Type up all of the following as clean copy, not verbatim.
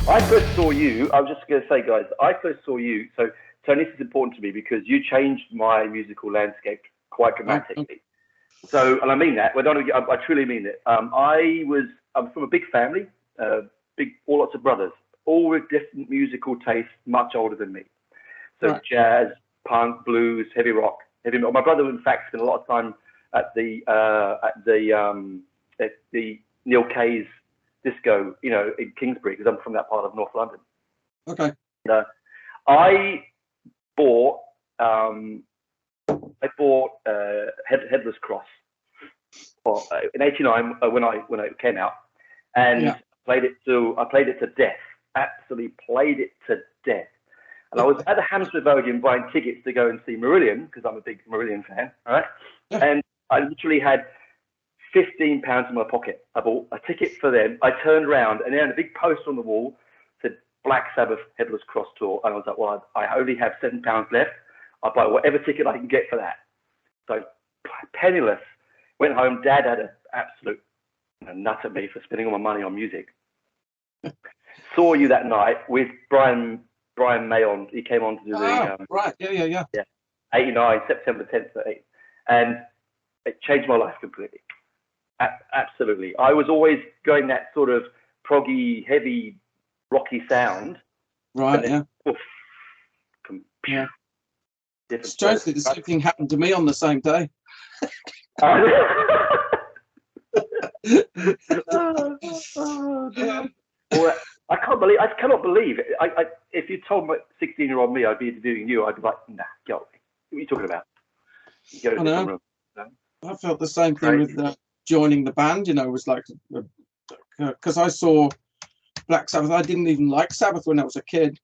I first saw you, I was just going to say, guys, I first saw you, so Tony, this is important to me because you changed my musical landscape quite dramatically. So, and I mean that, I truly mean it. I'm from a big family, all lots of brothers, all with different musical tastes, much older than me. So jazz, punk, blues, heavy rock. My brother, in fact, spent a lot of time at the Neil Kay's disco, in Kingsbury, because I'm from that part of North London. Okay. I bought Headless Cross in '89 when it came out, and I played it to death. Absolutely played it to death. And I was at the Hammersmith Odeon buying tickets to go and see Marillion, because I'm a big Marillion fan, all right? Yeah. And I literally had £15 in my pocket. I bought a ticket for them. I turned around and they had a big poster on the wall said Black Sabbath Headless Cross Tour. And I was like, well, I only have £7 left. I'll buy whatever ticket I can get for that. So penniless. Went home. Dad had an absolute nut at me for spending all my money on music. Saw you that night with Brian May on. He came on to do Yeah. 89, September 10th, and it changed my life completely. Absolutely. I was always going that sort of proggy, heavy, rocky sound. Right, then, yeah. Strangely, the same thing happened to me on the same day. Well, I cannot believe it. If you told my 16-year-old me I'd be interviewing you, I'd be like, nah, go away. What are you talking about? Go to a different room. I felt the same thing with joining the band. It was like, because I saw Black Sabbath. I didn't even like Sabbath when I was a kid.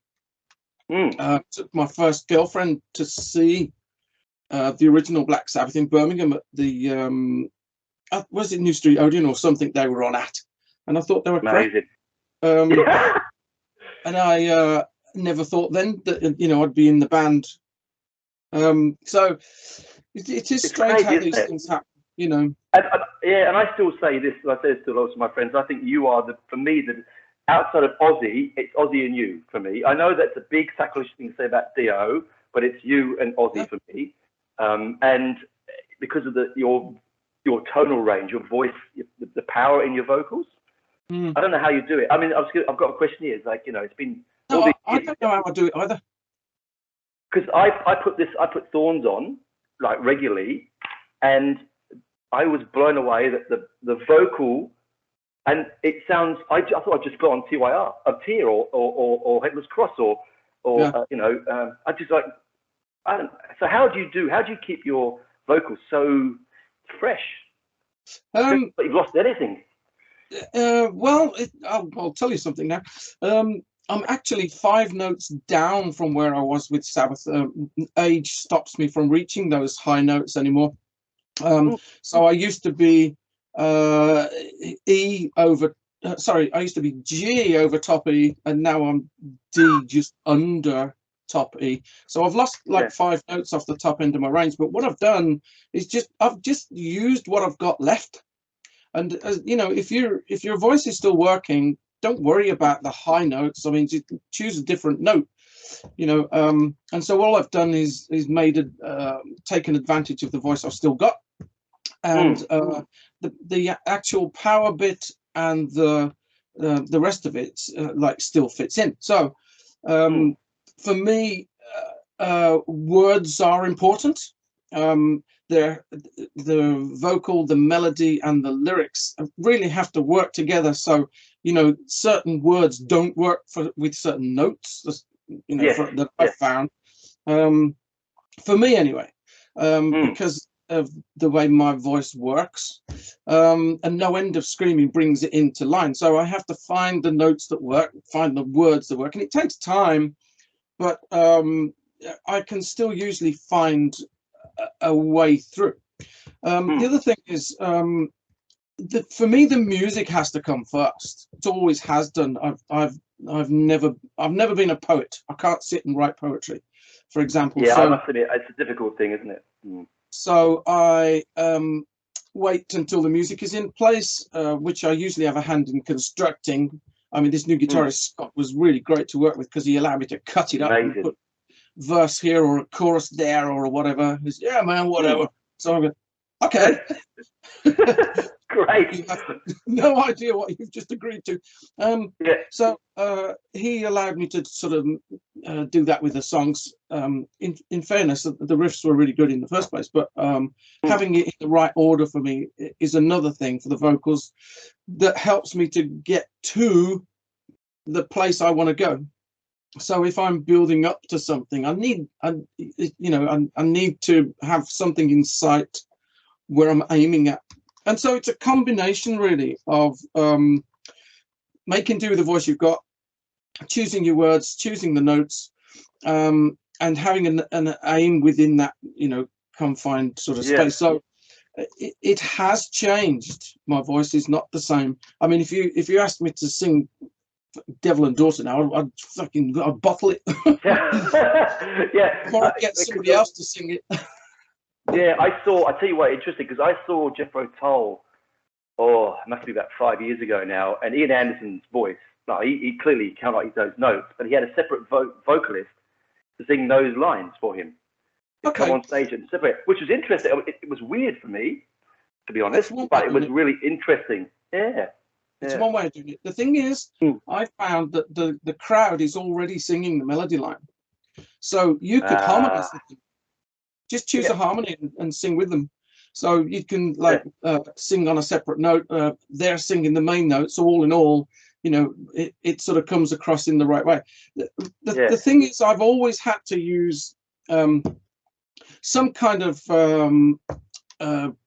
Took my first girlfriend to see the original Black Sabbath in Birmingham at the was it New Street Odeon or something they were on at, and I thought they were amazing. And I never thought then that I'd be in the band. So it is strange how these things happen, And I still say this. I say this to lots of my friends. I think you are for me, outside of Ozzy, it's Ozzy and you for me. I know that's a big sacrilegious thing to say about Dio, but it's you and Ozzy for me. And because of your tonal range, your voice, the power in your vocals. I don't know how you do it. I mean, I've got a question here. It's like, it's been. No, I don't know how I do it either. Because I put Thorns on like regularly, and I was blown away that the vocal, and it sounds. I thought I'd just put on Tear or Headless Cross I just like. I don't. So how do you keep your vocals so fresh? But you've lost anything. Well, I'll tell you something now. I'm actually 5 notes down from where I was with Sabbath. Age stops me from reaching those high notes anymore. So I used to be I used to be G over top E, and now I'm D just under top E. So I've lost like 5 notes off the top end of my range. But what I've done is I've just used what I've got left. And if your voice is still working, don't worry about the high notes. I mean, just choose a different note, and so all I've done is taken advantage of the voice I've still got, and the actual power bit and the rest of it still fits in. So for me, words are important. The vocal, the melody, and the lyrics really have to work together. So certain words don't work with certain notes. That I found for me anyway, because of the way my voice works, and no end of screaming brings it into line. So I have to find the notes that work, find the words that work, and it takes time, but I can still usually find a way through. The other thing is, for me, the music has to come first. It always has done. I've never been a poet. I can't sit and write poetry, for example. Yeah, I must admit, it's a difficult thing, isn't it? So I wait until the music is in place, which I usually have a hand in constructing. I mean, this new guitarist Scott was really great to work with because he allowed me to cut it up and put verse here or a chorus there or whatever. He's, yeah, man, whatever. So I'm going, okay. Great. You have no idea what you've just agreed to. So he allowed me to sort of do that with the songs. In fairness, the riffs were really good in the first place, but having it in the right order for me is another thing for the vocals that helps me to get to the place I want to go. So if I'm building up to something, I need to have something in sight where I'm aiming at. And so it's a combination really of making do with the voice you've got, choosing your words, choosing the notes, and having an aim within that, confined sort of space. So it has changed. My voice is not the same. I mean, if you asked me to sing Devil and Daughter now, I'd bottle it. Or I'd get somebody else to sing it. Yeah, I tell you what, interesting, because I saw Jeff Rotella, it must be about 5 years ago now, and Ian Anderson's voice, he clearly cannot use those notes, but he had a separate vocalist to sing those lines for him. Come on stage and separate, which was interesting. It was weird for me, to be honest, but it was really interesting. Yeah. It's one way of doing it. The thing is, I found that the crowd is already singing the melody line. So you could harmonize with them. Just choose a harmony and sing with them. So you can sing on a separate note. They're singing the main note. So all in all, it sort of comes across in the right way. The thing is, I've always had to use some kind of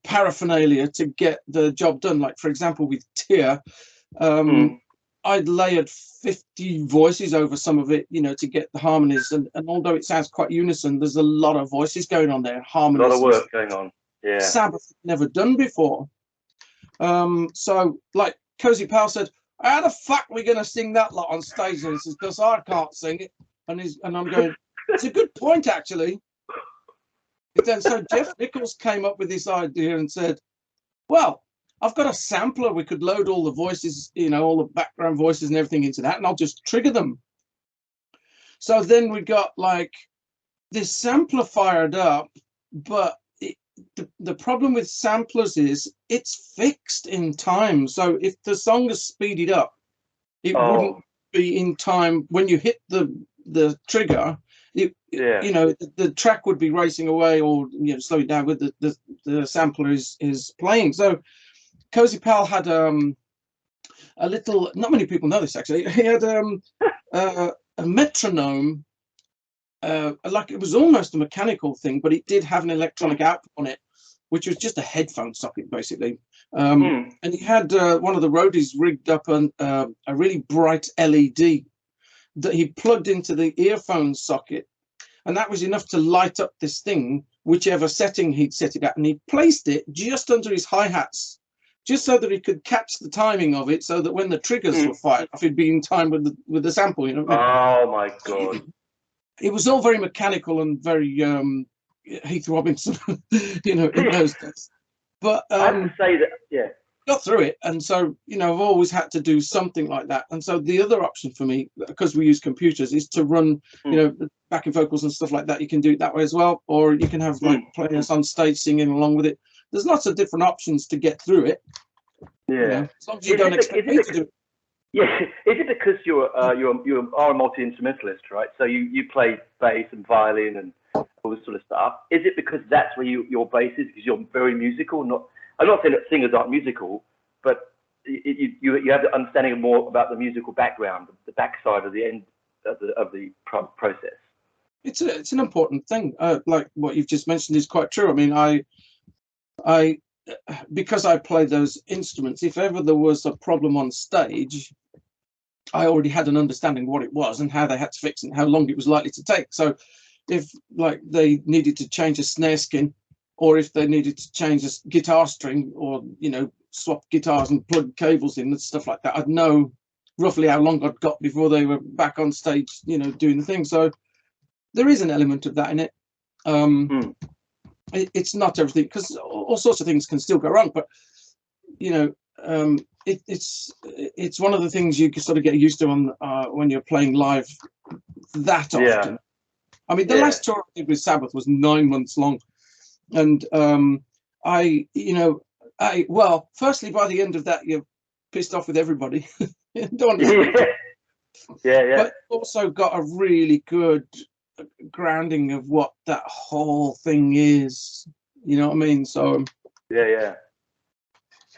paraphernalia to get the job done. Like, for example, with Tear, I'd layered 50 voices over some of it, to get the harmonies. And although it sounds quite unison, there's a lot of voices going on there. Harmonies. A lot of work going on. Yeah. Sabbath never done before. So, like Cozy Pal said, how the fuck are we going to sing that lot on stage? And he says, because I can't sing it. And I'm going, it's a good point, actually. But then, so Jeff Nichols came up with this idea and said, well, I've got a sampler. We could load all the voices, all the background voices and everything into that, and I'll just trigger them. So then we got like this sampler fired up, but the problem with samplers is it's fixed in time. So if the song is speeded up, it wouldn't be in time when you hit the trigger. The track would be racing away or slowing down with the sampler is playing. So Cozy Pal had a little, not many people know this actually, he had a metronome, like it was almost a mechanical thing, but it did have an electronic output on it, which was just a headphone socket basically. And he had one of the roadies rigged up a really bright LED that he plugged into the earphone socket, and that was enough to light up this thing, whichever setting he'd set it at, and he placed it just under his hi-hats, just so that he could catch the timing of it, so that when the triggers were fired off, he'd be in time with the sample. Oh my god! It was all very mechanical and very Heath Robinson, in those days. But I have to say that, got through it, and so I've always had to do something like that. And so the other option for me, because we use computers, is to run backing vocals and stuff like that. You can do it that way as well, or you can have like players on stage singing along with it. There's lots of different options to get through it. As long as you don't expect me to do it. Yeah, is it because you are a multi-instrumentalist, right? So you play bass and violin and all this sort of stuff. Is it because that's where your base is? Because you're very musical? I'm not saying that singers aren't musical, but you have the understanding more about the musical background, the backside of the end of the process. It's an important thing. Like what you've just mentioned is quite true. I mean, I because I play those instruments, if ever there was a problem on stage, I already had an understanding what it was and how they had to fix it and how long it was likely to take. So if like they needed to change a snare skin, or if they needed to change a guitar string, or swap guitars and plug cables in and stuff like that, I'd know roughly how long I'd got before they were back on stage, doing the thing. So there is an element of that in it. It's not everything, because all sorts of things can still go wrong, but it's one of the things you can sort of get used to on when you're playing live that often. I mean, the last tour I did with Sabbath was 9 months long, and well, firstly, by the end of that, you're pissed off with everybody. But also got a really good grounding of what that whole thing is. You know what I mean? So it's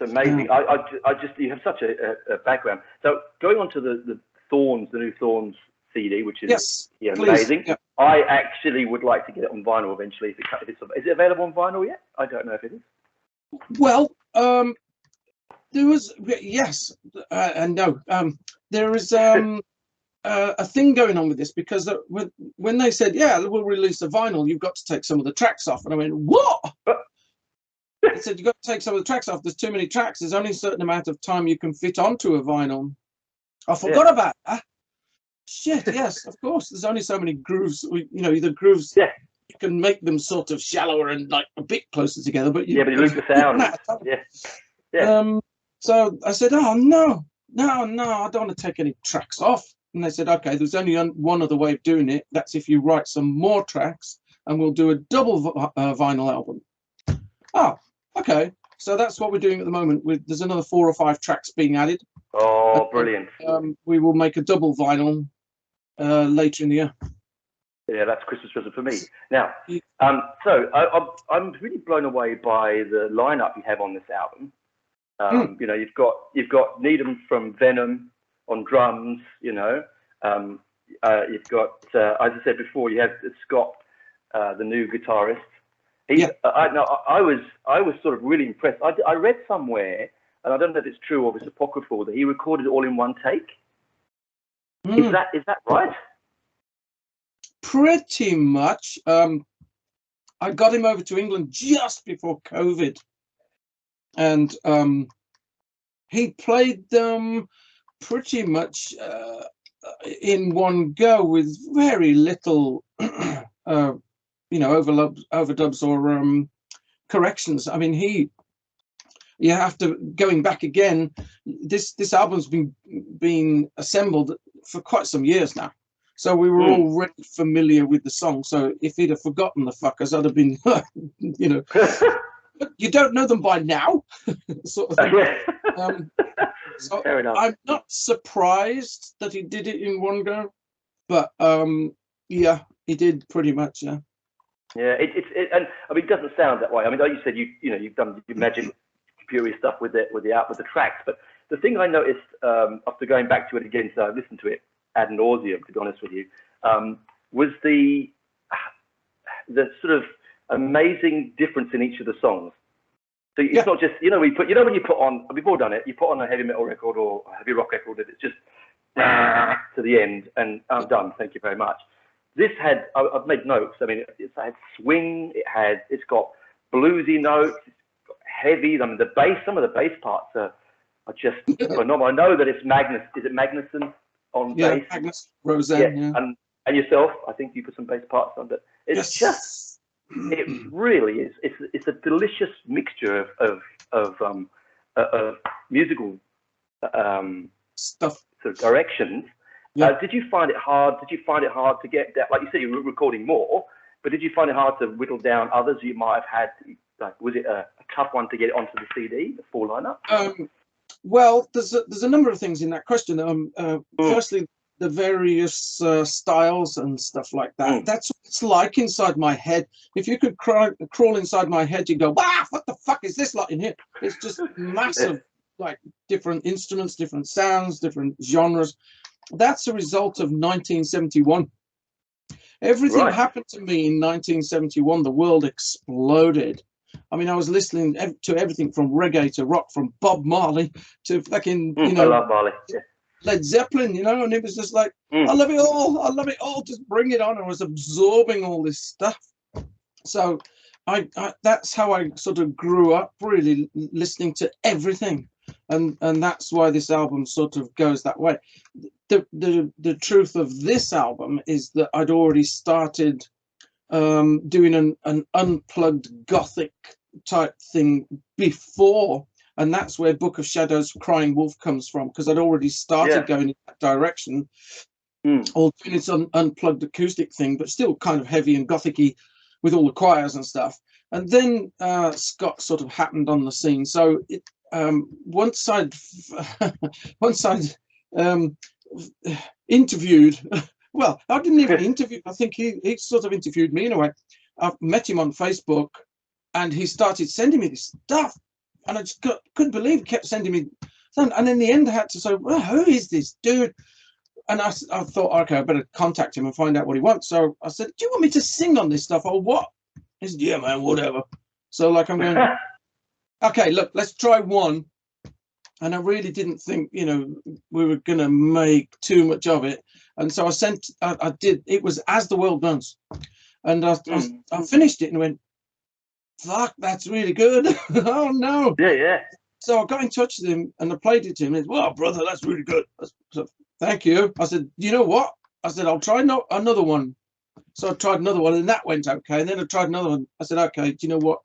amazing. I just, you have such a background. So going on to the Thorns, the new Thorns CD, which is amazing. Yeah. I actually would like to get it on vinyl eventually. Is it available on vinyl yet? I don't know if it is. Well, there was yes and no. There is a thing going on with this, because when they said, yeah, we'll release a vinyl, you've got to take some of the tracks off, and I went, what? They said, you've got to take some of the tracks off. There's too many tracks. There's only a certain amount of time you can fit onto a vinyl. I forgot about that. Shit, yes, of course. There's only so many grooves. The grooves, you can make them sort of shallower and like a bit closer together. But you lose the sound. So I said, oh, no, I don't want to take any tracks off. And they said, okay, there's only one other way of doing it. That's if you write some more tracks, and we'll do a double vinyl album. Oh, okay. So that's what we're doing at the moment. There's another 4 or 5 tracks being added. Oh, brilliant. We will make a double vinyl later in the year. Yeah, that's Christmas present for me. Now, so I'm really blown away by the lineup you have on this album. You've got Needham from Venom on drums. You've got, as I said before, you have Scott, the new guitarist. I was sort of really impressed. I read somewhere, and I don't know if it's true or if it's apocryphal, that he recorded it all in one take. Is that right? Pretty much. I got him over to England just before COVID, and he played them pretty much in one go with very little, overdubs or corrections. I mean, you have to, going back again, this album's been assembled for quite some years now, so we were already familiar with the song. So if he'd have forgotten the fuckers, I'd have been but you don't know them by now. Sort of thing. So fair enough. I'm not surprised that he did it in one go, but he did pretty much. And I mean, it doesn't sound that way. I mean, like you said, you've done your magic computer stuff with the tracks. But the thing I noticed after going back to it again, so I listened to it ad nauseum, to be honest with you, was the sort of amazing difference in each of the songs. So it's not just, when you put on, we've all done it, you put on a heavy metal record or a heavy rock record, and it's just to the end, and I'm done, thank you very much. This had, I've made notes, I mean, it had swing, it's got bluesy notes, it's got heavy, I mean, the bass, some of the bass parts are just phenomenal. I know that it's Magnus, is it Magnuson on bass? Magnus Rosen, and yourself, I think you put some bass parts on, but it's just, it really is. It's a delicious mixture of musical stuff, sort of directions. Did you find it hard? Did you find it hard to get that? Like you said, you were recording more, but did you find it hard to whittle down others you might have had? Like, was it a tough one to get onto the CD, the full lineup? Well, there's a number of things in that question. Firstly, the various styles and stuff like that. That's what it's like inside my head. If you could crawl inside my head, you'd go, wow, what the fuck is this lot in here? It's just massive, like different instruments, different sounds, different genres. That's a result of 1971. Everything happened to me in 1971. The world exploded. I mean, I was listening to everything from reggae to rock, from Bob Marley to fucking, I love Marley. Led Zeppelin, and it was just like, I love it all, just bring it on. I was absorbing all this stuff. So I that's how I sort of grew up, really listening to everything. And that's why this album sort of goes that way. The truth of this album is that I'd already started doing an unplugged gothic type thing before. and that's where Book of Shadows Crying Wolf comes from, because I'd already started going in that direction, all doing its unplugged acoustic thing, but still kind of heavy and gothicy with all the choirs and stuff. And then Scott sort of happened on the scene. So it, once I'd interviewed, well, I didn't even interview, I think he sort of interviewed me in a way. I met him on Facebook, and he started sending me this stuff, and I just couldn't believe he kept sending me. And in the end, I had to say, well, who is this dude? And I thought, okay, I better contact him and find out what he wants. So I said, do you want me to sing on this stuff or what? He said, yeah, man, whatever. So like, I'm going, okay, look, let's try one. And I really didn't think, you know, we were going to make too much of it. And so I did, it was As the World Burns. And I finished it and went, fuck, that's really good. Oh, no. Yeah. So I got in touch with him and I played it to him. And he said, well, brother, that's really good. So, thank you. I said, you know what? I said, I'll try another one. So I tried another one and that went okay. And then I tried another one. I said, okay, do you know what?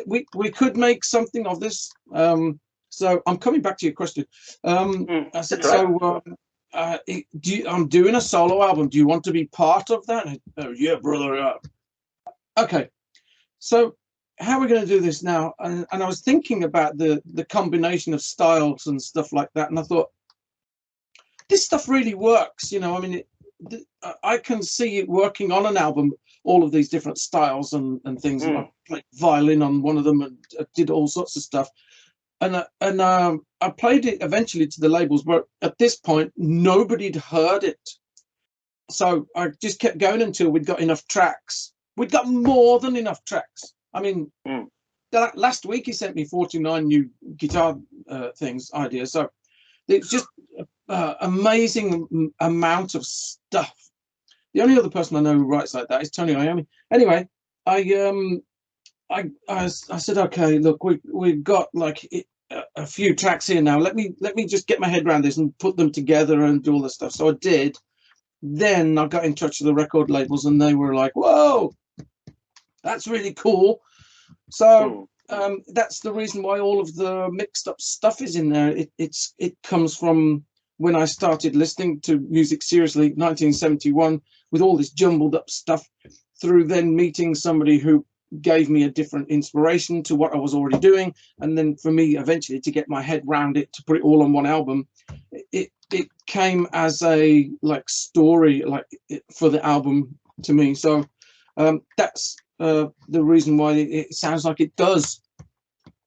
We could make something of this. So I'm coming back to your question. I said, so I'm doing a solo album. Do you want to be part of that? Oh, yeah, brother. Okay. So how are we going to do this now? And I was thinking about the combination of styles and stuff like that. And I thought, this stuff really works. You know, I mean, I can see it working on an album, all of these different styles and things. I played violin on one of them and did all sorts of stuff. And I played it eventually to the labels, but at this point, nobody'd heard it. So I just kept going until we'd got enough tracks. We'd got more than enough tracks. I mean, last week he sent me 49 new guitar ideas. So it's just amazing amount of stuff. The only other person I know who writes like that is Tony Iommi. Anyway, I said, okay, look, we've got like a few tracks here now. Let me just get my head around this and put them together and do all this stuff. So I did. Then I got in touch with the record labels, and they were like, whoa, that's really cool. So that's the reason why all of the mixed up stuff is in there. It comes from when I started listening to music seriously, 1971, with all this jumbled up stuff, through then meeting somebody who gave me a different inspiration to what I was already doing, and then for me eventually to get my head round it, to put it all on one album. It came as a like story, like for the album to me. So that's the reason why it sounds like it does.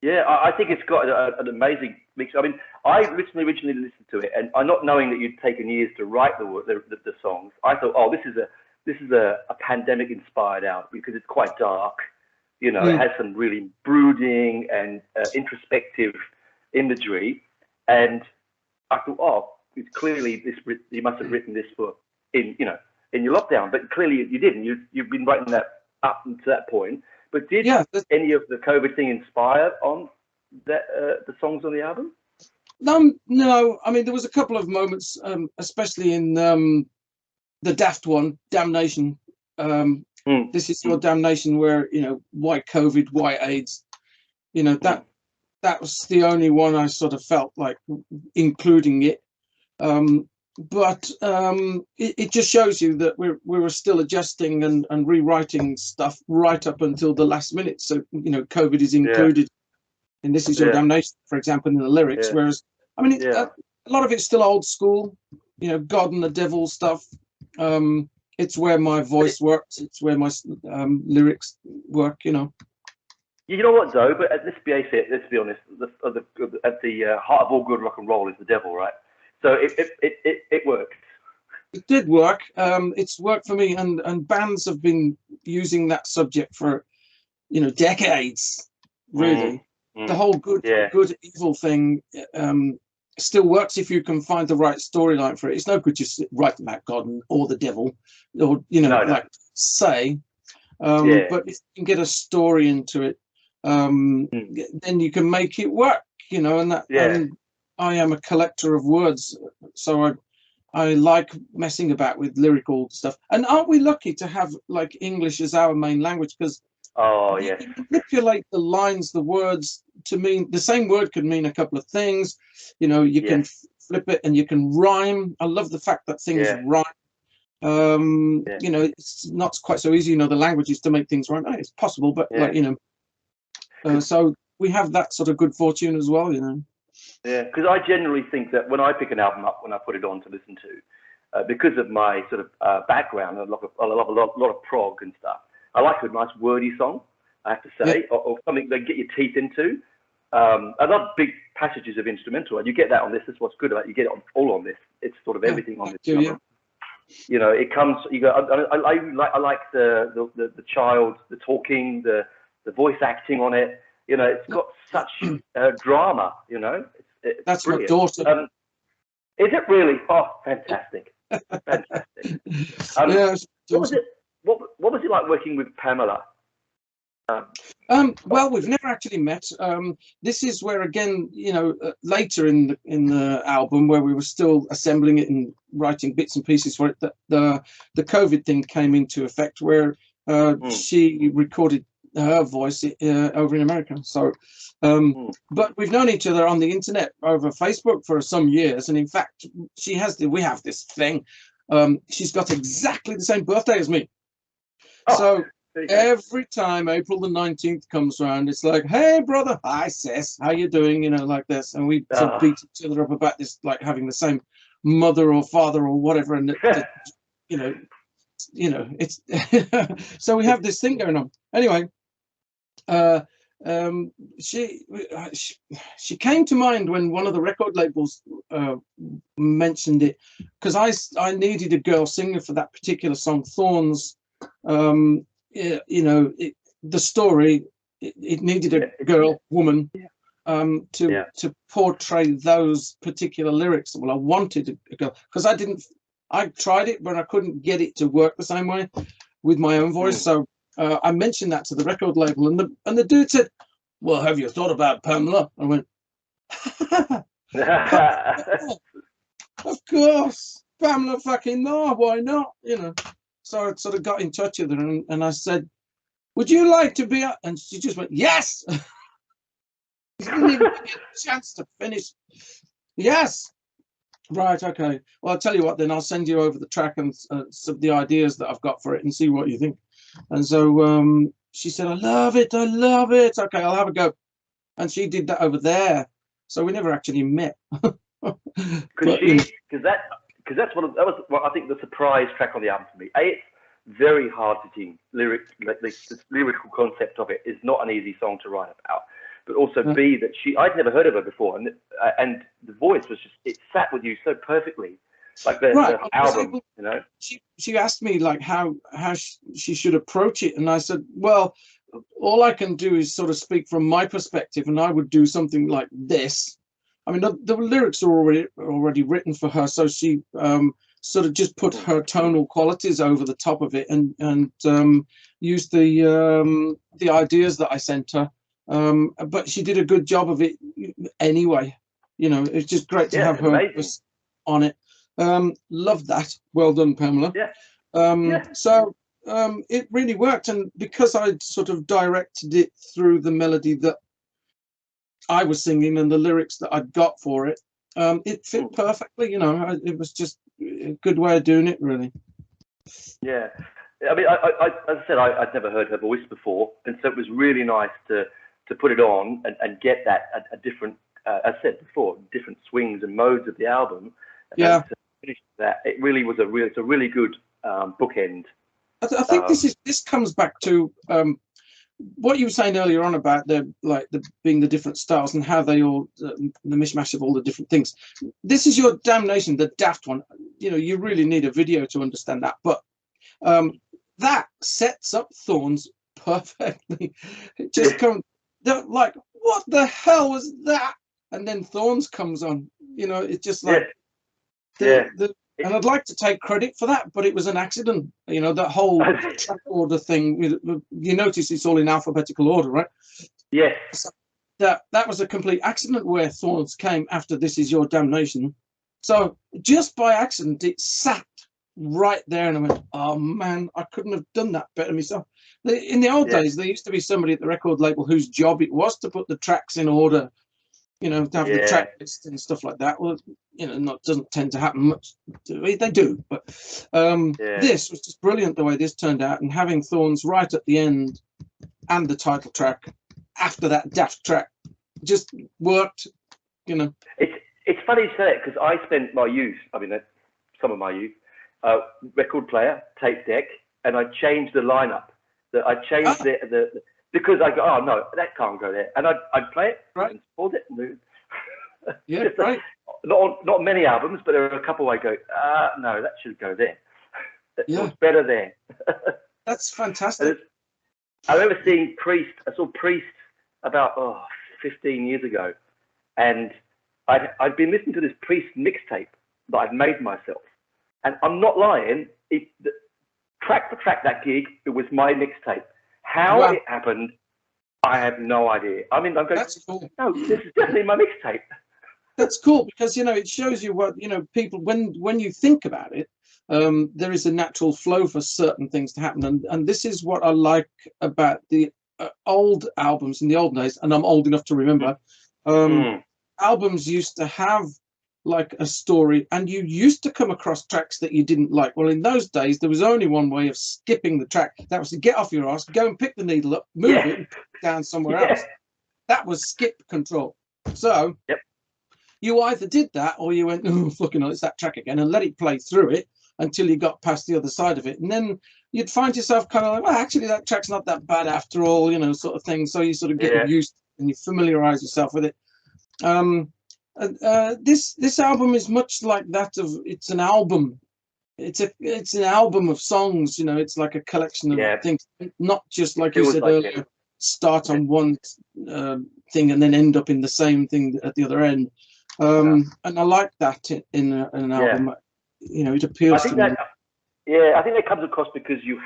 Yeah, I think it's got an amazing mix. I mean, I originally listened to it, and not knowing that you'd taken years to write the songs, I thought, oh, this is a pandemic inspired album because it's quite dark. You know, it has some really brooding and introspective imagery, and I thought, oh, it's clearly you must have written this in your lockdown, but clearly you didn't. You've been writing that up to that point. But did any of the COVID thing inspire on that the songs on the album? No. I mean, there was a couple of moments, especially in the Daft one, Damnation. This is your damnation, where, you know, why COVID, why AIDS, you know, that was the only one I sort of felt like including it. But it just shows you that we were still adjusting and rewriting stuff right up until the last minute. So, you know, COVID is included in This Is Your Damnation, for example, in the lyrics. Whereas, I mean, a lot of it's still old school, you know, God and the devil stuff. It's where my voice works. It's where my lyrics work, you know. You know what, though? But let's be honest. At the heart of all good rock and roll is the devil, right? So it worked. It did work. It's worked for me, and bands have been using that subject for, you know, decades. Really, the whole good evil thing still works if you can find the right storyline for it. It's no good just writing about God or the devil, or, you know, like say. But if you can get a story into it, then you can make it work. You know, and that. And I am a collector of words, so I like messing about with lyrical stuff. And aren't we lucky to have like English as our main language? Because Oh, you yes. can manipulate the lines, the words to mean the same word could mean a couple of things. You know, you can flip it and you can rhyme. I love the fact that things rhyme. You know, it's not quite so easy. You know, the language is to make things rhyme. It's possible, but like, you know, so we have that sort of good fortune as well, you know. Yeah, because I generally think that when I pick an album up, when I put it on to listen to, because of my sort of background, I love a lot of prog and stuff. I like a nice wordy song, I have to say, or something that get your teeth into. I love big passages of instrumental, and you get that on this. That's what's good about it. You get it all on this. It's sort of everything on this. You know, it comes. You go. I like the child, the talking, the voice acting on it. You know, it's got such drama. You know, it's that's brilliant. my daughter. Is it really? Oh, fantastic, fantastic. What was it? What was it like working with Pamela? Well, we've never actually met. This is where, again, you know, later in the album, where we were still assembling it and writing bits and pieces for it, that the COVID thing came into effect, where she recorded her voice over in America. So, but we've known each other on the internet over Facebook for some years, and in fact, we have this thing. She's got exactly the same birthday as me. So every time April the 19th comes around, it's like, hey, brother, hi, sis, how you doing? You know, like this. And we sort of beat each other up about this, like having the same mother or father or whatever. And, you know, it's so we have this thing going on. Anyway, she came to mind when one of the record labels mentioned it, because I needed a girl singer for that particular song, Thorns. You know, the story, it needed a girl, woman, to portray those particular lyrics. Well, I wanted a girl, because I tried it, but I couldn't get it to work the same way with my own voice. So I mentioned that to the record label, and the dude said, well, have you thought about Pamela? I went, of course, Pamela fucking no, why not? You know. So I sort of got in touch with her, and I said, would you like to be a... And she just went, yes. She didn't even give me a chance to finish. Yes. Right, okay. Well, I'll tell you what, then I'll send you over the track and some of the ideas that I've got for it and see what you think. And so she said, I love it. Okay, I'll have a go. And she did that over there. So we never actually met. Because that was what I think the surprise track on the album for me. It's very hard to sing. The lyrical concept of it is not an easy song to write about. But also B, that I'd never heard of her before, and the voice was just, it sat with you so perfectly, like the album, you know. She asked me like how she should approach it, and I said, well, all I can do is sort of speak from my perspective, and I would do something like this. I mean, the lyrics are already written for her, so she sort of just put her tonal qualities over the top of it, and used the ideas that I sent her. But she did a good job of it anyway. You know, it's just great to have her on it. Love that. Well done, Pamela. So it really worked, and because I'd sort of directed it through the melody that I was singing and the lyrics that I'd got for it, it fit perfectly. You know, it was just a good way of doing it, really. Yeah, I mean, as I said, I'd never heard her voice before, and so it was really nice to put it on and get that a different, as I said before, different swings and modes of the album. And to finish that, it really was it's a really good bookend. I think this comes back to what you were saying earlier on about being the different styles and how they all the mishmash of all the different things. This is your damnation, the daft one. You know, you really need a video to understand that, but that sets up Thorns perfectly. It just comes like, what the hell was that? And then Thorns comes on. You know, it's just like and I'd like to take credit for that, but it was an accident. You know, that whole track order thing. You notice it's all in alphabetical order, right? Yes. So that was a complete accident where Thorns came after This Is Your Damnation. So just by accident, it sat right there, and I went, oh man, I couldn't have done that better myself. In the old days, there used to be somebody at the record label whose job it was to put the tracks in order, you know, to have the track list and stuff like that. Well, you know, doesn't tend to happen much. They do, but this was just brilliant the way this turned out, and having Thorns right at the end and the title track after that daft track just worked, you know. It's funny you say it, because I spent my youth, I mean, some of my youth, record player, tape deck, and I changed the lineup. I changed the because I go, oh no, that can't go there, and I'd play it and pause it and move. Yeah, right. Not many albums, but there are a couple I go, no, that should go there. It's better there. That's fantastic. I remember seeing Priest. I saw Priest about 15 years ago, and I'd been listening to this Priest mixtape that I'd made myself, and I'm not lying. Track for track, that gig, it was my mixtape. How it happened, I have no idea. I mean, I'm going, that's cool. No, this is definitely my mixtape. That's cool, because, you know, it shows you what, you know, people, when you think about it, there is a natural flow for certain things to happen. And this is what I like about the old albums in the old days, and I'm old enough to remember, albums used to have like a story, and you used to come across tracks that you didn't like. Well, in those days, there was only one way of skipping the track. That was to get off your ass, go and pick the needle up, move it, and put it down somewhere else. That was skip control. So you either did that, or you went, oh, fucking hell, it's that track again, and let it play through it until you got past the other side of it. And then you'd find yourself kind of like, well, actually, that track's not that bad after all, you know, sort of thing. So you sort of get used and you familiarize yourself with it. This album is much like that of, it's an album. It's an album of songs, you know. It's like a collection of things, not just like you said earlier, start on one thing and then end up in the same thing at the other end. And I like that in an album. You know, it appeals to me. I think that comes across because you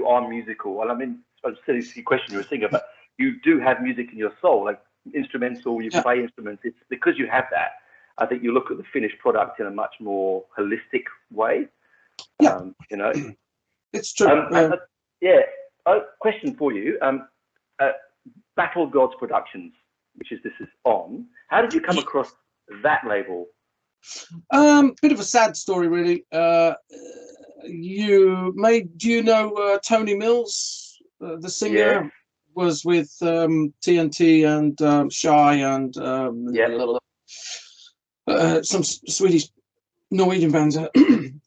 are musical. And I mean, a silly question you were thinking about, you do have music in your soul, like instrumental, you play instruments. It's because you have that. I think you look at the finished product in a much more holistic way. You know, it's true. A question for you. Battle Gods Productions, which this is on. How did you come across that label? Bit of a sad story, really. Do you know Tony Mills, the singer? Was with TNT and Shy and some Swedish Norwegian bands.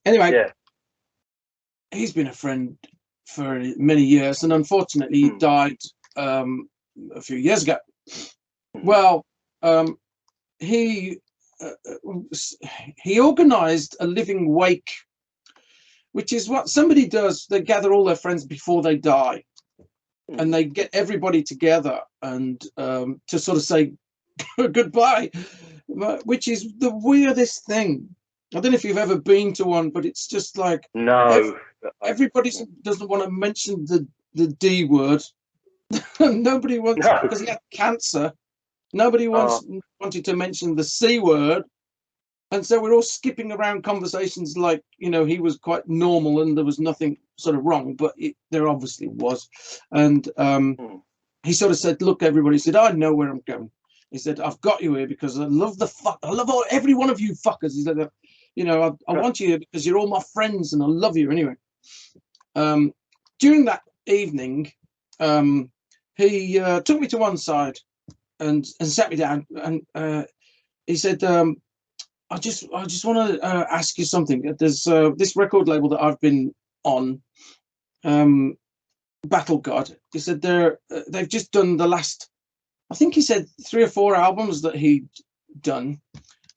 Anyway, he's been a friend for many years, and unfortunately he died a few years ago. Well, he organized a living wake, which is what somebody does. They gather all their friends before they die, and they get everybody together and to sort of say goodbye, which is the weirdest thing. I don't know if you've ever been to one, but it's just like, no, everybody doesn't want to mention the D word. Nobody wants, because he had cancer. Nobody wanted to mention the C word. And so we're all skipping around conversations like, you know, he was quite normal and there was nothing sort of wrong, but there obviously was. And he sort of said, look, everybody, he said, I know where I'm going. He said, I've got you here because I love every one of you fuckers. He said, you know, I want you here because you're all my friends and I love you anyway. During that evening, he took me to one side and sat me down, and he said, I just want to ask you something. There's this record label that I've been on, Battle God. He said they've just done the last, I think he said 3 or 4 albums that he'd done.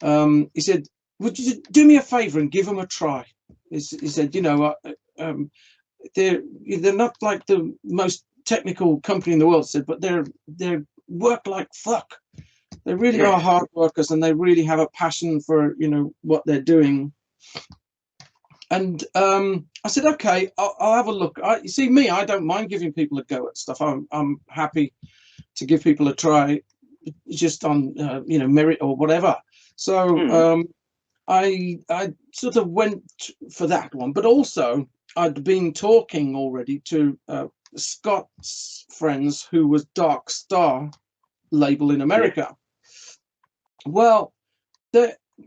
He said, would you do me a favor and give them a try? He said, you know, they're not like the most technical company in the world, said, but they're work like fuck. They really are hard workers, and they really have a passion for, you know, what they're doing. And I said, okay, I'll have a look. You see, me, I don't mind giving people a go at stuff. I'm happy to give people a try, just on you know, merit or whatever. So I sort of went for that one, but also I'd been talking already to Scott's friends who was Dark Star label in America. Well,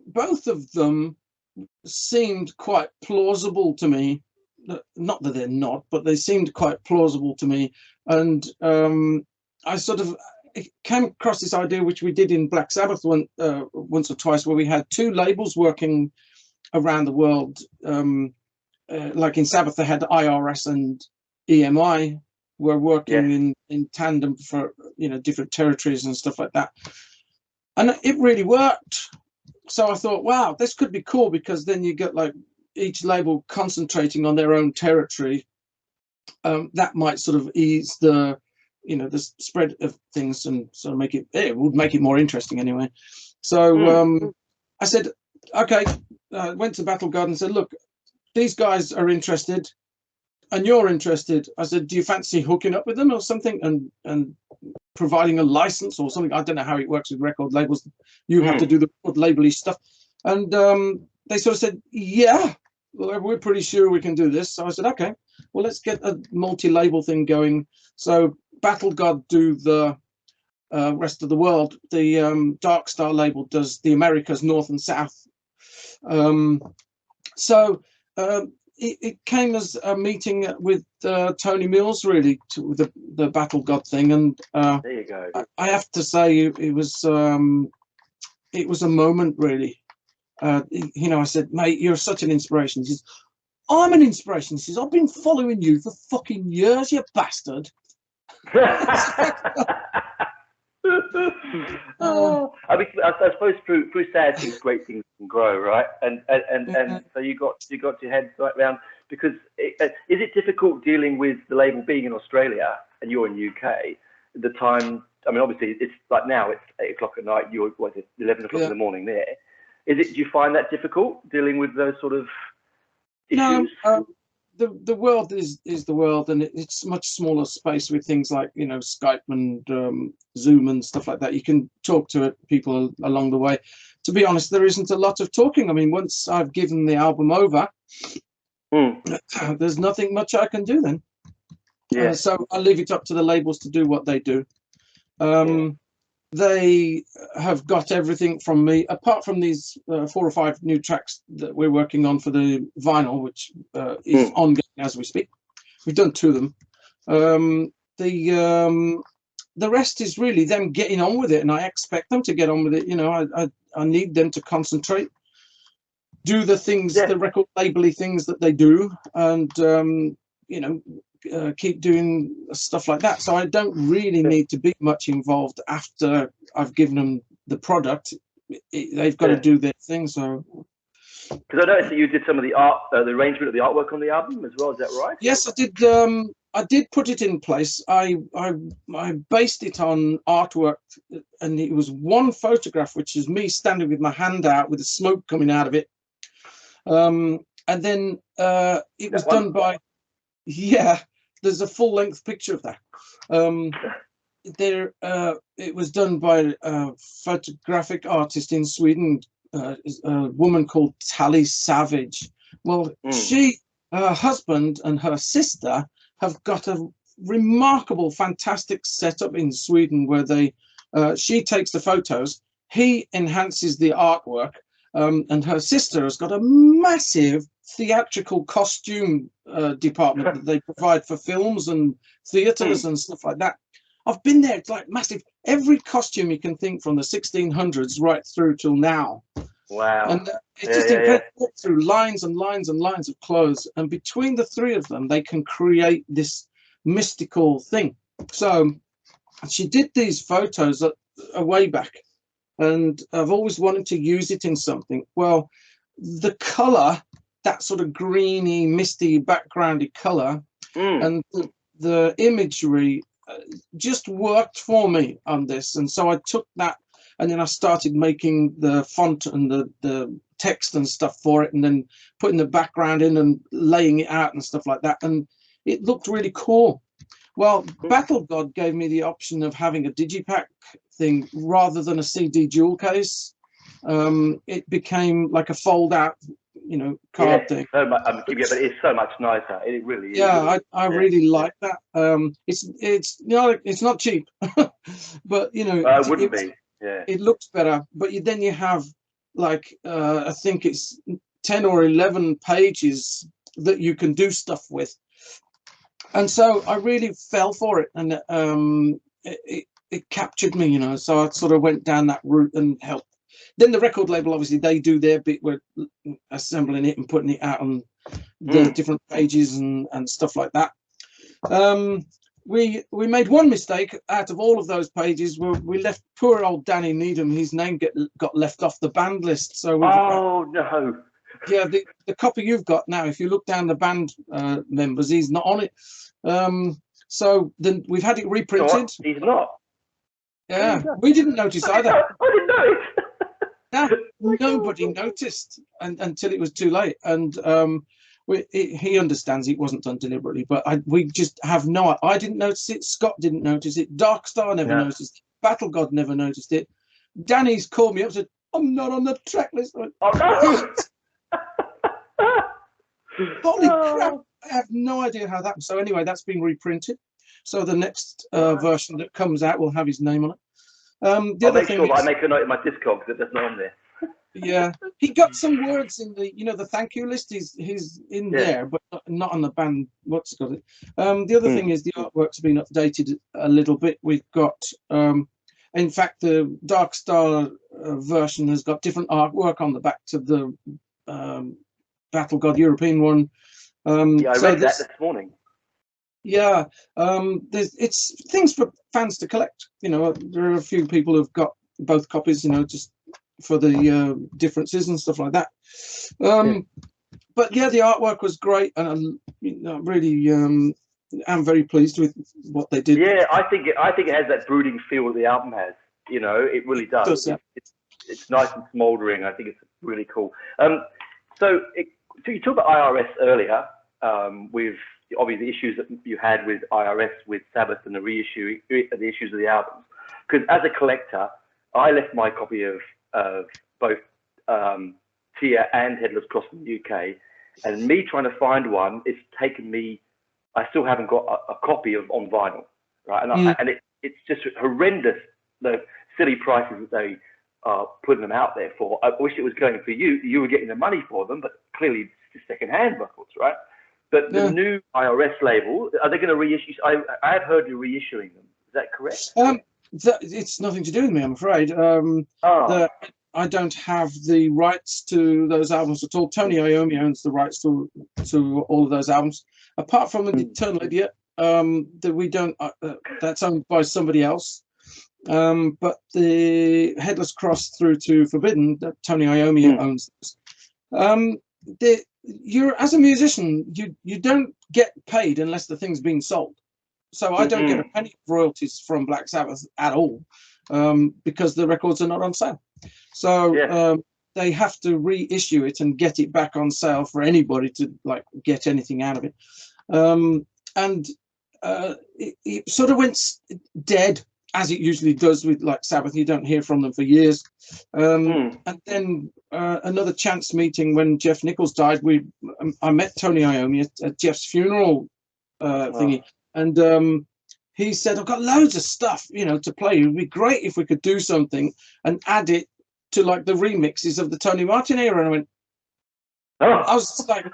both of them seemed quite plausible to me. Not that they're not, but they seemed quite plausible to me. And I sort of came across this idea, which we did in Black Sabbath once or twice, where we had two labels working around the world. Like in Sabbath, they had IRS and EMI were working in tandem for, you know, different territories and stuff like that. And it really worked. So I thought, wow, this could be cool, because then you get like each label concentrating on their own territory. That might sort of ease the, you know, the spread of things, and sort of it would make it more interesting anyway. So I said, okay, went to Battle Guard and said, look, these guys are interested and you're interested. I said, do you fancy hooking up with them or something, and providing a license or something? I don't know how it works with record labels. You have to do the label-y stuff. And they sort of said, yeah, well, we're pretty sure we can do this. So I said, okay, well, let's get a multi-label thing going. So Battle God do the rest of the world. The Dark Star label does the Americas, North and South. It came as a meeting with Tony Mills, really, to the Battle God thing. And there you go. I have to say, it was a moment, really. You know, I said, mate, you're such an inspiration. He says, I'm an inspiration. He says, I've been following you for fucking years, you bastard. I mean, I suppose through sad things, great things can grow, right? And so you got your head right round, because is it difficult dealing with the label being in Australia and you're in UK? The time, I mean, obviously it's like now it's 8 o'clock at night. You're 11 o'clock in the morning there. Do you find that difficult dealing with those sort of issues? No, the world is the world, and it's much smaller space with things like, you know, Skype and Zoom and stuff like that. You can talk to people along the way. To be honest, there isn't a lot of talking. I mean, once I've given the album over, there's nothing much I can do then. So I leave it up to the labels to do what they do. They have got everything from me, apart from these 4 or 5 new tracks that we're working on for the vinyl, which is ongoing as we speak. We've done 2 of them. The rest is really them getting on with it, and I expect them to get on with it. You know, I need them to concentrate, do the things, the record label-y things that they do, and you know, keep doing stuff like that. So I don't really need to be much involved after I've given them the product. They've got to do their thing. So, because I noticed that you did some of the art, the arrangement of the artwork on the album as well. Is that right? Yes, I did. I did put it in place. I based it on artwork, and it was one photograph, which is me standing with my hand out with the smoke coming out of it. And then it was done by, there's a full-length picture of that. It was done by a photographic artist in Sweden, a woman called Tally Savage. Well, her husband and her sister have got a remarkable, fantastic setup in Sweden where she takes the photos, he enhances the artwork, and her sister has got a massive theatrical costume department that they provide for films and theaters and stuff like that. I've been there. It's like massive. Every costume you can think from the 1600s right through till now. Wow. And it's just incredible, through lines and lines and lines of clothes. And between the 3 of them, they can create this mystical thing. So she did these photos a way back, and I've always wanted to use it in something. Well, the color, that sort of greeny, misty, backgroundy color, and the imagery just worked for me on this. And so I took that, and then I started making the font and the text and stuff for it, and then putting the background in and laying it out and stuff like that. And it looked really cool. Well, Battle God gave me the option of having a digipack thing rather than a CD jewel case. it became like a fold-out, you know, card thing. So much, but it's so much nicer. It really is. Yeah, I really like that. It's not cheap, but you know, it wouldn't be. Yeah, it looks better. But then you have like I think it's 10 or 11 pages that you can do stuff with, and so I really fell for it, and it captured me, you know. So I sort of went down that route and helped. Then the record label, obviously, they do their bit with assembling it and putting it out on the different pages and stuff like that. We made one mistake out of all of those pages. We left poor old Danny Needham. His name got left off the band list. So no. Yeah, the copy you've got now, if you look down the band members, he's not on it. So then we've had it reprinted. He's not. Yeah, we didn't notice either. I didn't know it. No, nobody noticed until it was too late, and he understands it wasn't done deliberately, but we just have no. I didn't notice it. Scott didn't notice it. Dark Star never noticed it. Battle God never noticed it. Danny's called me up and said, "I'm not on the track list." Went, oh no! Holy crap! I have no idea how that. So anyway, that's been reprinted. So the next version that comes out will have his name on it. The other thing I make a note in my Discord because it's not on there. Yeah, he got some words in the, you know, the thank you list. He's in there, but not on the band. What's it called? The other thing is the artwork's been updated a little bit. We've got, in fact, the Dark Star version has got different artwork on the back to the Battle God European one. I read that this morning. Yeah, it's things for fans to collect. You know, there are a few people who've got both copies, you know, just for the differences and stuff like that. But yeah, the artwork was great, and I really am very pleased with what they did. Yeah, I think it has that brooding feel that the album has. You know, it really does. It's nice and smouldering. I think it's really cool. So you talked about IRS earlier, with obviously the issues that you had with IRS, with Sabbath, and the issues of the albums. Because as a collector, I left my copy of both Tear and Headless Cross in the UK, and me trying to find one, it's taken me. I still haven't got a copy on vinyl, right? And it's just horrendous, the silly prices that they are putting them out there for. I wish it was going for you. You were getting the money for them, but clearly it's just second-hand records, right? But the new IRS label, are they going to reissue? I have heard you're reissuing them. Is that correct? It's nothing to do with me, I'm afraid. I don't have the rights to those albums at all. Tony Iommi owns the rights to all of those albums, apart from the Eternal Idiot, that we don't. That's owned by somebody else. But the Headless Cross through to Forbidden, that Tony Iommi owns. You're, as a musician, you don't get paid unless the thing's being sold. So I don't get a penny of royalties from Black Sabbath at all, because the records are not on sale. So they have to reissue it and get it back on sale for anybody to like get anything out of it. And it sort of went dead, as it usually does with like Sabbath. You don't hear from them for years. And then another chance meeting when Jeff Nichols died, I met Tony Iommi at Jeff's funeral thingy. And he said, I've got loads of stuff, you know, to play. It would be great if we could do something and add it to like the remixes of the Tony Martin era. And I went, I was just like,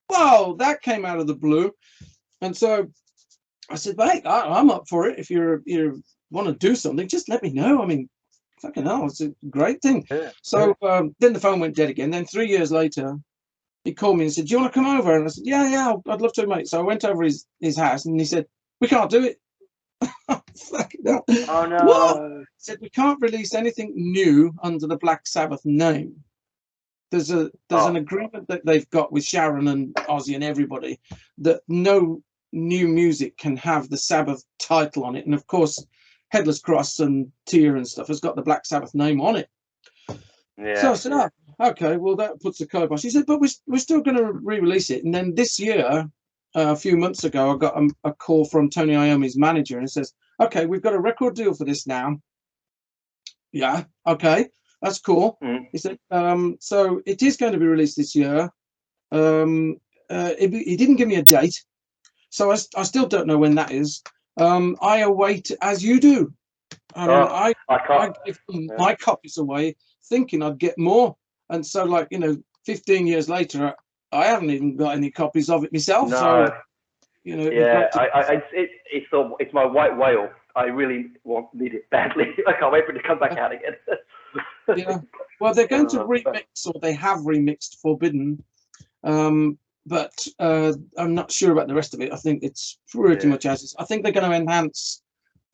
wow, that came out of the blue. And so I said, mate, I'm up for it. If you want to do something, just let me know. I mean, fucking hell, it's a great thing. So then the phone went dead again. Then 3 years later, he called me and said, do you want to come over? And I said, yeah, I'd love to, mate. So I went over his house, and he said, we can't do it. Fucking hell. Oh, no. What? He said, we can't release anything new under the Black Sabbath name. There's an agreement that they've got with Sharon and Ozzy and everybody that no new music can have the Sabbath title on it. And of course, Headless Cross and Tear and stuff has got the Black Sabbath name on it. Yeah. So I said, oh, okay, well, that puts the kibosh. She said, but we're still going to re-release it. And then this year, a few months ago, I got a call from Tony Iommi's manager, and it says, okay, we've got a record deal for this now. Yeah, okay. That's cool. He said, so it is going to be released this year. He didn't give me a date, so I still don't know when that is. I await as you do. I mean, I give my copies away thinking I'd get more. And so, like, 15 years later, I haven't even got any copies of it myself. No. So, yeah, it's my white whale. I really need it badly. I can't wait for it to come back out again. Yeah, well, they're going to remix, or they have remixed Forbidden, but I'm not sure about the rest of it. I think it's pretty much as is. I think they're going to enhance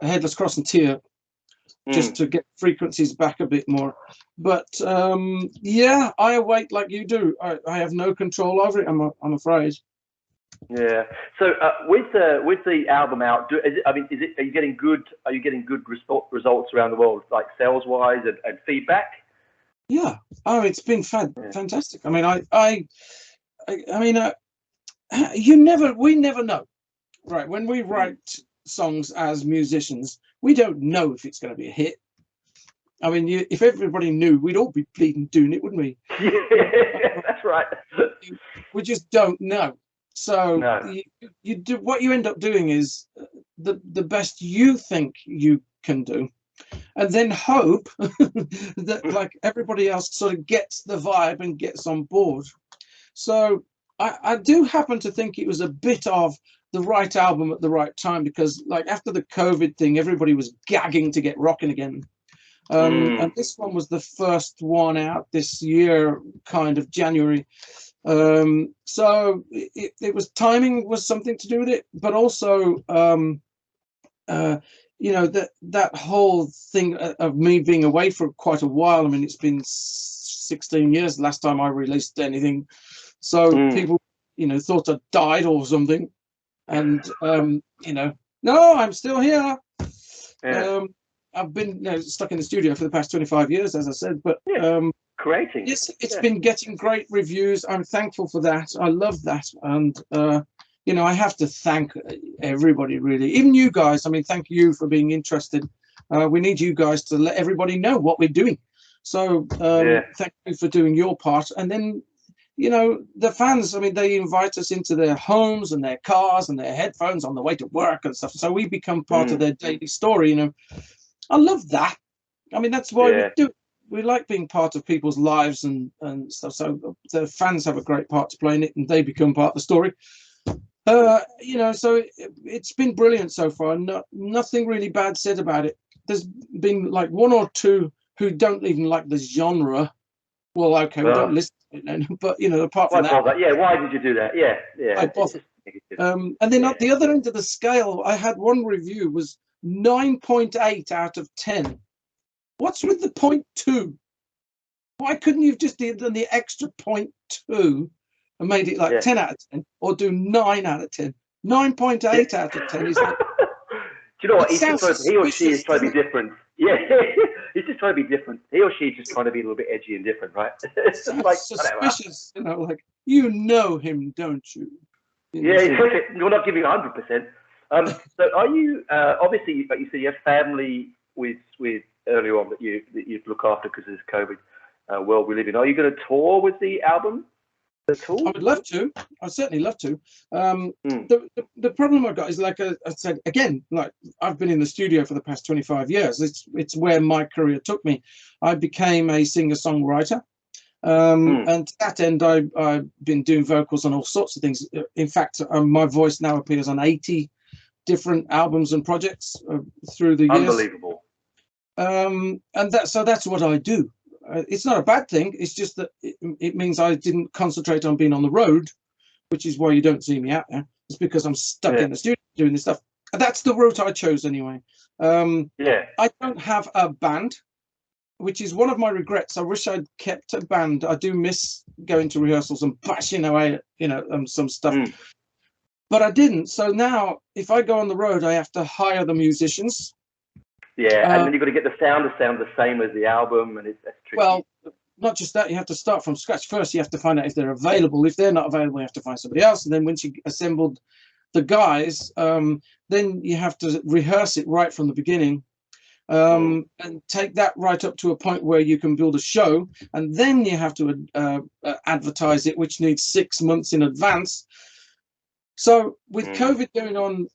Headless Cross and Tear just to get frequencies back a bit more. But yeah, I await like you do. I have no control over it. I'm afraid. Yeah. So with the album out, are you getting good? Are you getting good results around the world, like sales wise and feedback? Yeah. Oh, it's been fantastic. I mean, we never know, right? When we write songs as musicians, we don't know if it's going to be a hit. I mean, if everybody knew, we'd all be bleeding doing it, wouldn't we? Yeah, that's right. We just don't know. So you do what you end up doing is the best you think you can do, and then hope that like everybody else sort of gets the vibe and gets on board. So I do happen to think it was a bit of the right album at the right time, because like after the COVID thing, everybody was gagging to get rocking again. And this one was the first one out this year, kind of January. So it was, timing was something to do with it, but also that whole thing of me being away for quite a while. I mean, it's been 16 years last time I released anything, so people thought I died or something, and no, I'm still here. I've been stuck in the studio for the past 25 years, as I said, but creating. It's been getting great reviews. I'm thankful for that. I love that. And, I have to thank everybody, really. Even you guys. I mean, thank you for being interested. We need you guys to let everybody know what we're doing. So thank you for doing your part. And then, the fans, I mean, they invite us into their homes and their cars and their headphones on the way to work and stuff. So we become part of their daily story, I love that. I mean, that's why we do it. We like being part of people's lives and stuff. So the fans have a great part to play in it, and they become part of the story. So it's been brilliant so far. Nothing really bad said about it. There's been like one or two who don't even like the genre. Well, okay, we don't listen to it then. But apart from that, why did you do that? Yeah. I bother. And then at the other end of the scale, I had one review was 9.8 out of 10. What's with the 0.2? Why couldn't you have just done the extra 0.2 and made it like 10 out of 10, or do 9 out of 10? 9.8 out of 10 is like... Do you know what? He or she is trying to be different. Yeah, he's just trying to be different. He or she is just trying to be a little bit edgy and different, right? It's like suspicious, like, him, don't you? You're not giving 100%. So are you, obviously, like you said, you have family with earlier on that you look after because of this COVID world we live in. Are you going to tour with the album at all? I would love to. I'd certainly love to. The problem I've got is, like I said, again, like I've been in the studio for the past 25 years. It's where my career took me. I became a singer-songwriter. And to that end, I've been doing vocals on all sorts of things. In fact, my voice now appears on 80 different albums and projects through the years. Unbelievable. And that's what I do. It's not a bad thing. It's just that it means I didn't concentrate on being on the road, which is why you don't see me out there. It's because I'm stuck in the studio doing this stuff. That's the route I chose anyway. I don't have a band, which is one of my regrets. I wish I'd kept a band. I do miss going to rehearsals and bashing away at some stuff. But I didn't. So now, if I go on the road, I have to hire the musicians. Yeah, and then you've got to get the sound the same as the album, and that's tricky. Well, not just that, you have to start from scratch. First, you have to find out if they're available. If they're not available, you have to find somebody else. And then once you assembled the guys, then you have to rehearse it right from the beginning. and take that right up to a point where you can build a show, and then you have to advertise it, which needs 6 months in advance. So with COVID going on,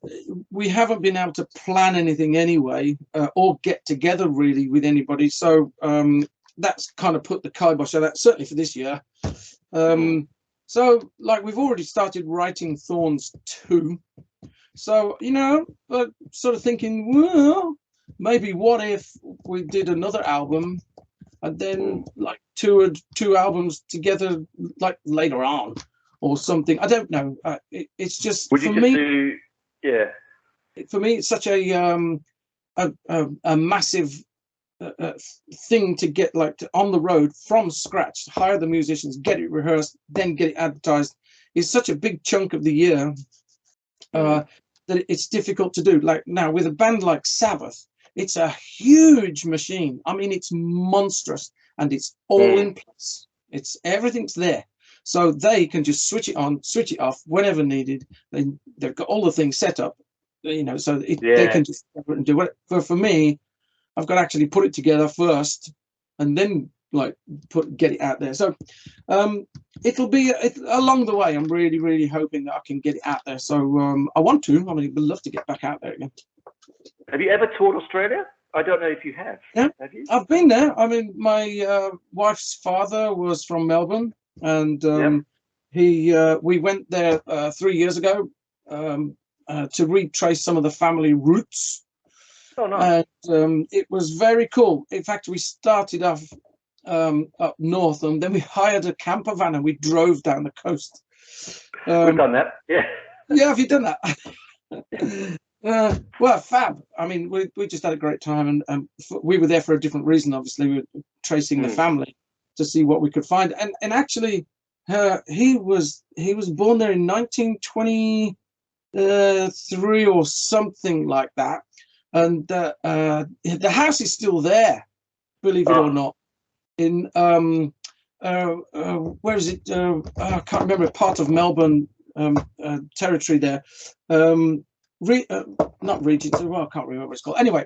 we haven't been able to plan anything anyway, or get together really with anybody. So that's kind of put the kibosh on that, certainly for this year. So like we've already started writing Thorns 2. So, you know, sort of thinking, well, maybe what if we did another album and then like two albums together, like later on or something. I don't know. It's just for me. For me, it's such a massive thing to get on the road from scratch, hire the musicians, get it rehearsed, then get it advertised. It's such a big chunk of the year that it's difficult to do. Like now with a band like Sabbath, it's a huge machine. I mean, it's monstrous and it's all in place. Everything's there. So they can just switch it on, switch it off whenever needed. They've got all the things set up, you know, so they can just do it. For me, I've got to actually put it together first and then get it out there. So it'll be along the way. I'm really, really hoping that I can get it out there. So I want to. I mean, I'd love to get back out there again. Have you ever toured Australia? I don't know if you have. Yeah, have you? I've been there. I mean, my wife's father was from Melbourne, and we went there 3 years ago to retrace some of the family roots. Oh, nice. And it was very cool. In fact, we started off up north, and then we hired a camper van and we drove down the coast. We've done that. Yeah. Yeah, have you done that? Well, fab. I mean, we just had a great time, and we were there for a different reason. Obviously, we were tracing the family to see what we could find. And actually, he was born there in 1923 or something like that. And the house is still there, believe it or not. In where is it? I can't remember. Part of Melbourne territory there. Not Regent. Well, I can't remember what it's called. Anyway,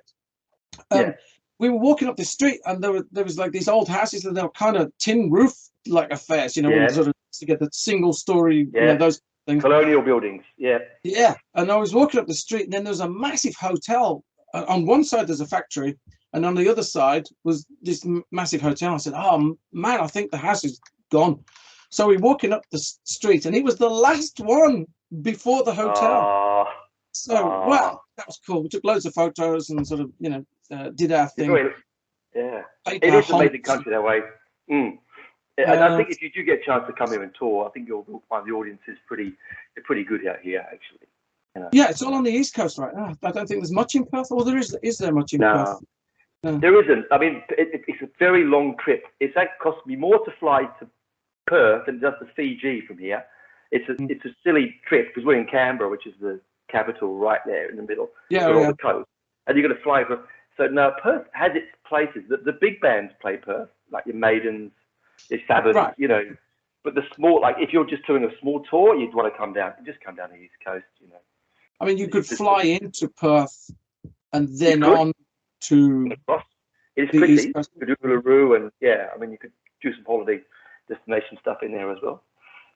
we were walking up the street, and there was like these old houses, and they were kind of tin roof like affairs, you know, sort of to get the single story, you know, those things. Colonial buildings. Yeah. Yeah, and I was walking up the street, and then there was a massive hotel. On one side there's a factory, and on the other side was this massive hotel. I said, oh man, I think the house is gone. So we're walking up the street, and it was the last one before the hotel. So wow, that was cool. We took loads of photos and sort of, you know, did our thing. It is an amazing country that way. I think if you do get a chance to come here and tour, I think you'll find the audience is pretty good out here, actually. You know? Yeah, it's all on the East Coast right now. I don't think there's much in Perth, or is there much in Perth? No, there isn't. I mean, it's a very long trip. It's cost me more to fly to Perth than just to Fiji from here. It's a silly trip because we're in Canberra, which is the capital right there in the middle of the coast, and you're going to fly for. So now Perth has its places. The big bands play Perth, like your Maidens, your Sabbath, you know. But the small, like if you're just doing a small tour, you'd want to come down the East Coast, you know. I mean, you could fly into Perth and then on to it's pretty. You could do Uluru, and I mean, you could do some holiday destination stuff in there as well.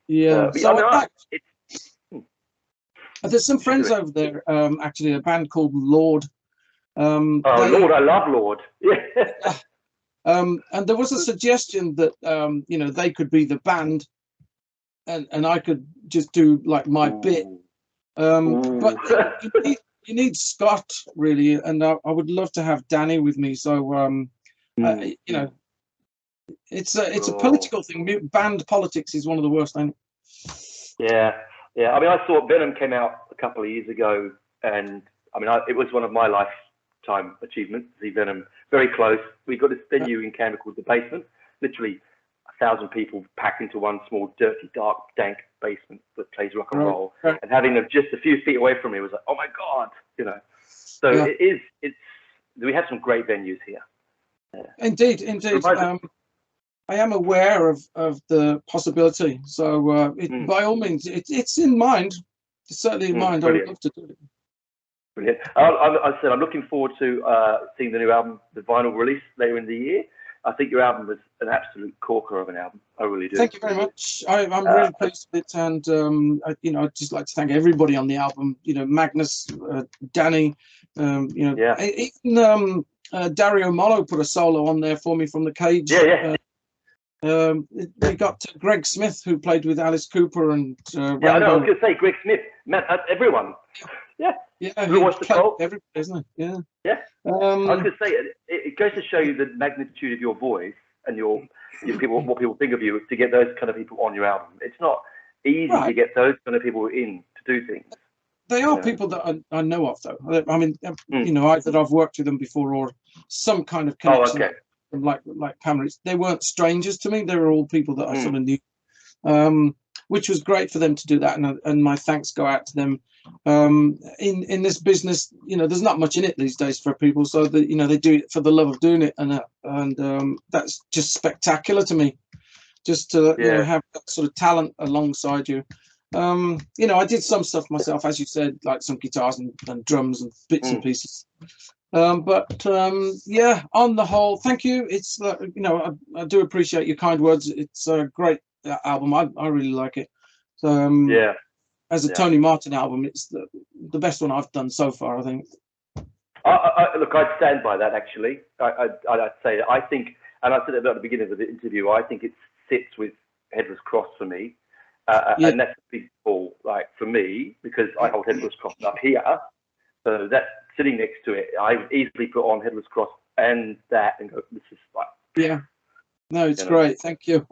Yeah. There's some friends over there, actually, a band called Lord. Lord, I love Lord. Yeah. And there was a suggestion that you know, they could be the band, and I could just do like my bit. But you need Scott really, and I would love to have Danny with me. So you know, it's a political thing. Band politics is one of the worst things. Yeah. I mean, I saw Venom came out a couple of years ago, and I mean, it was one of my lifetime achievements to see Venom. Very close. We got this venue in Canberra called The Basement. Literally 1,000 people packed into one small, dirty, dark, dank basement that plays rock and roll. Right. And having them just a few feet away from me was like, oh my God, you know. So we have some great venues here. Indeed. I am aware of the possibility. So by all means, it's in mind. It's certainly in mind. I would love to do it. Brilliant. I said I'm looking forward to seeing the new album, the vinyl release later in the year. I think your album was an absolute corker of an album. I really do. Thank you very much. I'm really pleased with it, and I'd just like to thank everybody on the album. Magnus, Danny, even Dario Mollo put a solo on there for me from the Cage. Yeah. We got Greg Smith, who played with Alice Cooper and Rambo. I know. I was going to say Greg Smith. Man, everyone. Yeah. Who wants to call everybody, isn't it? Yeah. Yeah. I was going to say it goes to show you the magnitude of your voice and your people, what people think of you, to get those kind of people on your album. It's not easy to get those kind of people in to do things. They are people that I know of, though. I mean, either I've worked with them before or some kind of connection. Oh, okay. Like Pamela, they weren't strangers to me. They were all people that I sort of knew, which was great for them to do that. And my thanks go out to them. In this business, there's not much in it these days for people, so that they do it for the love of doing it, and that's just spectacular to me. Just to have that sort of talent alongside you. I did some stuff myself, as you said, like some guitars and drums and bits and pieces. But on the whole, thank you. It's I do appreciate your kind words. It's a great album. I really like it. So as a Tony Martin album, it's the best one I've done so far, I think. Look, I'd stand by that, actually. I'd say that I think, and I said it at the beginning of the interview, I think it sits with Headless Cross for me. And that's a big ball, like, for me, because I hold Headless Cross up here. So that sitting next to it, I would easily put on Headless Cross and that and go, this is like... Yeah. No, it's great. Thank you.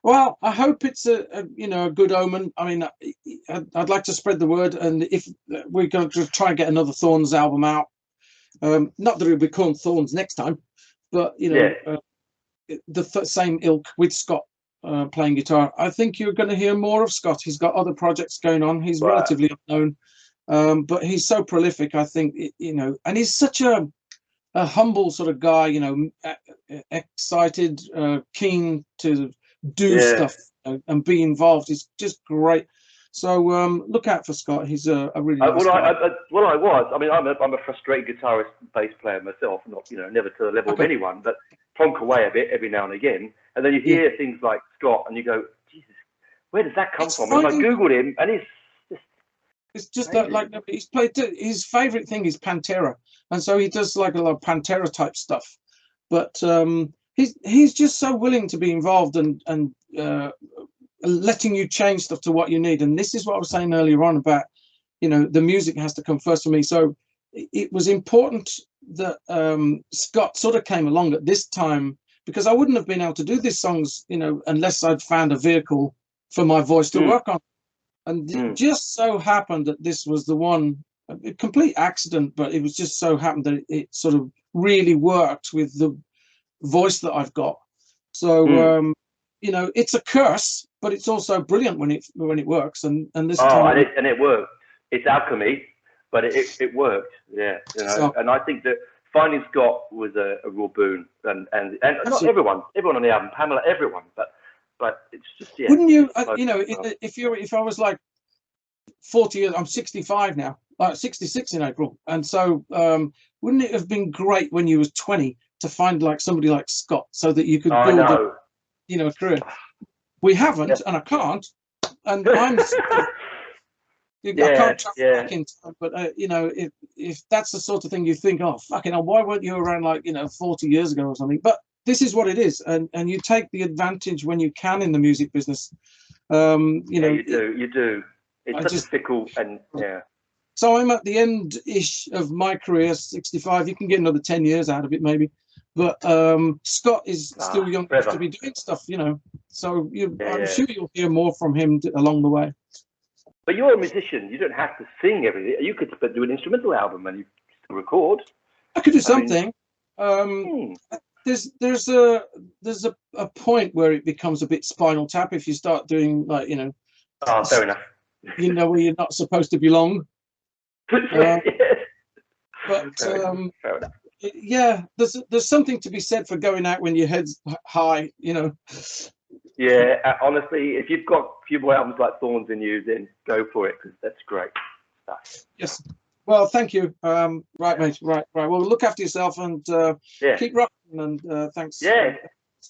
Well, I hope it's a good omen. I mean, I'd like to spread the word, and if we're going to try and get another Thorns album out, not that it'll be called Thorns next time, but the same ilk with Scott playing guitar. I think you're going to hear more of Scott. He's got other projects going on. He's relatively unknown, but he's so prolific. I think and he's such a humble sort of guy. Excited, keen to do stuff and be involved. It's just great. So look out for Scott. He's a really nice guy. I mean, I'm a frustrated guitarist, bass player myself. Not never to the level of anyone, but plonk away a bit every now and again. And then you hear things like Scott, and you go, Jesus, where does that come from? And I googled him, and it's just that, like, he's played. His favorite thing is Pantera, and so he does like a lot of Pantera type stuff. But he's just so willing to be involved and letting you change stuff to what you need. And this is what I was saying earlier on about, the music has to come first for me. So it was important that Scott sort of came along at this time, because I wouldn't have been able to do these songs, unless I'd found a vehicle for my voice to work on. And it just so happened that this was the one, a complete accident, but it was just so happened that it sort of really worked with the voice that I've got. So it's a curse, but it's also brilliant when it works. And this time, and it worked. It's alchemy, but it worked. Yeah, and I think that finding Scott was a real boon, and not everyone on the album, Pamela, everyone, but it's just Wouldn't you? If I was like 40 years, I'm 65 now, 66 in April, and so wouldn't it have been great when you was 20 to find like somebody like Scott, so that you could build a career? We haven't, and I can't, and I'm. I can't travel back in time, but if that's the sort of thing you think, oh fucking hell, why weren't you around 40 years ago or something? But this is what it is, and you take the advantage when you can in the music business. You do. It's such a fickle and So I'm at the end-ish of my career, 65. You can get another 10 years out of it, maybe. But Scott is still young enough to be doing stuff, So I'm sure you'll hear more from him along the way. But you're a musician. You don't have to sing everything. You could do an instrumental album and you still record. I could do something. There's a point where it becomes a bit Spinal Tap if you start doing fair enough. Where you're not supposed to belong. But fair enough. Yeah, there's something to be said for going out when your head's high, Yeah, honestly, if you've got a few more albums like Thorns in you, then go for it, because that's great stuff. Yes. Well, thank you. Right, mate. Right. Well, look after yourself and keep rocking. And thanks. Yeah.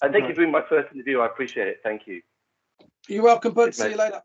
And thank you for being my first interview. I appreciate it. Thank you. You're welcome, bud. See you later.